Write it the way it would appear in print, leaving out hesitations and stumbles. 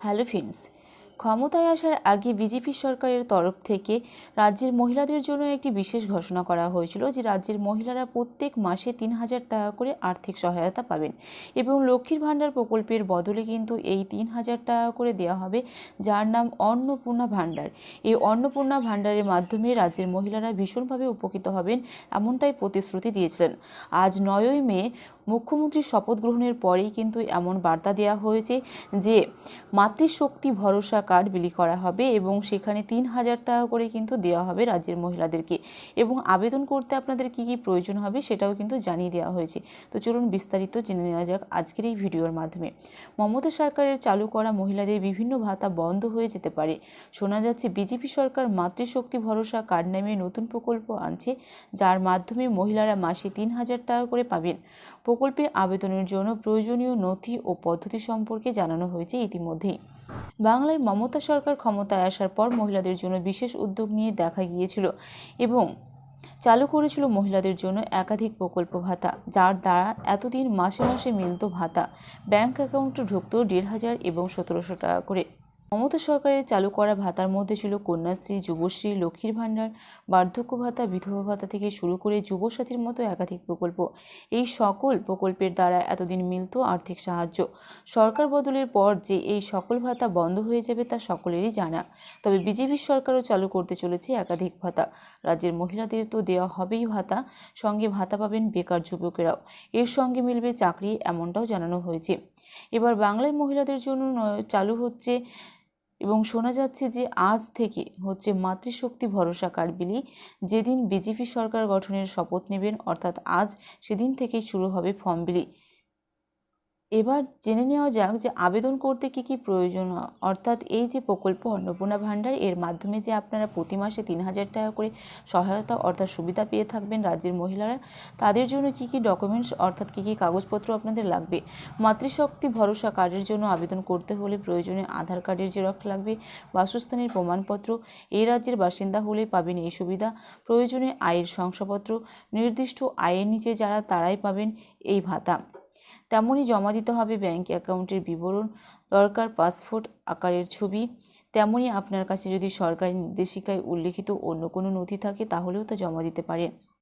Hello friends, ক্ষমতায় আসার আগে বিজেপি সরকারের তরফ থেকে রাজ্যের মহিলাদের জন্য একটি বিশেষ ঘোষণা করা হয়েছিল যে রাজ্যের মহিলারা প্রত্যেক মাসে ৩,০০০ টাকা করে আর্থিক সহায়তা পাবেন এবং লক্ষ্মীর ভাণ্ডার প্রকল্পের বদলে কিন্তু এই ৩,০০০ টাকা করে দেওয়া হবে, যার নাম অন্নপূর্ণা ভাণ্ডার। এই অন্নপূর্ণা ভাণ্ডারের মাধ্যমে রাজ্যের মহিলারা ভীষণভাবে উপকৃত হবেন, এমনটাই প্রতিশ্রুতি দিয়েছিলেন। আজ ৯ই মে মুখ্যমন্ত্রীর শপথ গ্রহণের পরেই কিন্তু এমন বার্তা দেওয়া হয়েছে যে মাতৃশক্তি ভরসা কার্ড বিলি করা হবে এবং সেখানে ৩,০০০ টাকা করে কিন্তু দেওয়া হবে রাজ্যের মহিলাদেরকে। এবং আবেদন করতে আপনাদের কি কি প্রয়োজন হবে সেটাও কিন্তু জানিয়ে দেওয়া হয়েছে। তো চলুন বিস্তারিত জেনে নেওয়া যাক আজকের এই ভিডিওর মাধ্যমে। মমতা সরকারের চালু করা মহিলাদের বিভিন্ন ভাতা বন্ধ হয়ে যেতে পারে। শোনা যাচ্ছে বিজেপি সরকার মাতৃশক্তি ভরসা কার্ড নামে নতুন প্রকল্প আনছে, যার মাধ্যমে মহিলারা মাসে ৩,০০০ টাকা করে পাবেন। প্রকল্পে আবেদনের জন্য প্রয়োজনীয় নথি ও পদ্ধতি সম্পর্কে জানানো হয়েছে ইতিমধ্যেই। বাংলায় মমতা সরকার ক্ষমতায় আসার পর মহিলাদের জন্য বিশেষ উদ্যোগ নিয়ে দেখা গিয়েছিল এবং চালু করেছিল মহিলাদের জন্য একাধিক প্রকল্প ভাতা, যার দ্বারা এতদিন মাসে মাসে মিলত ভাতা ব্যাংক অ্যাকাউন্টে ঢুকত ১,৫০০ এবং ১৭০০ টাকা করে। মমতা সরকারের চালু করা ভাতার মধ্যে ছিল কন্যাশ্রী, যুবশ্রী, লক্ষ্মীর ভাণ্ডার, বার্ধক্য ভাতা, বিধবা ভাতা থেকে শুরু করে যুবসাথীর মতো একাধিক প্রকল্প। এই সকল প্রকল্পের দ্বারা এতদিন মিলত আর্থিক সাহায্য। সরকার বদলের পর যে এই সকল ভাতা বন্ধ হয়ে যাবে তা সকলেরই জানা। তবে বিজেপি সরকারও চালু করতে চলেছে একাধিক ভাতা। রাজ্যের মহিলাদের তো দেওয়া হবেই ভাতা, সঙ্গে ভাতা পাবেন বেকার যুবকেরাও। এর সঙ্গে মিলবে চাকরি, এমনটাও জানানো হয়েছে। এবার বাংলায় মহিলাদের জন্য চালু হচ্ছে এবং শোনা যাচ্ছে যে আজ থেকে হচ্ছে মাতৃশক্তি ভরসা কার্ড বিলি। যেদিন বিজেপি সরকার গঠনের শপথ নেবেন অর্থাৎ আজ, সেদিন থেকেই শুরু হবে ফর্ম বিলি। এবার জেনে নেওয়া যাক যে আবেদন করতে কি কি প্রয়োজন, অর্থাৎ এই যে প্রকল্প অন্নপূর্ণা ভাণ্ডার, এর মাধ্যমে যে আপনারা প্রতি মাসে ৩,০০০ টাকা করে সহায়তা অর্থাৎ সুবিধা পেয়ে থাকবেন রাজ্যের মহিলারা, তাদের জন্য কি কি ডকুমেন্টস অর্থাৎ কি কি কাগজপত্র আপনাদের লাগবে। মাতৃশক্তি ভরসা কার্ডের জন্য আবেদন করতে হলে প্রয়োজনে আধার কার্ডের জেরক্স লাগবে, বাসস্থানের প্রমাণপত্র, এই রাজ্যের বাসিন্দা হলে পাবেন এই সুবিধা, প্রয়োজনে আয়ের শংসাপত্র, নির্দিষ্ট আয়ের নিচে যারা তারাই পাবেন এই ভাতা। তেমনই জমা দিতে হবে ব্যাংক অ্যাকাউন্টের বিবরণ, দরকার পাসপোর্ট আকারের ছবি। তেমনই আপনার কাছে যদি সরকারি নির্দেশিকায় উল্লেখিত অন্য কোনো নথি থাকে তাহলেও তা জমা দিতে পারেন।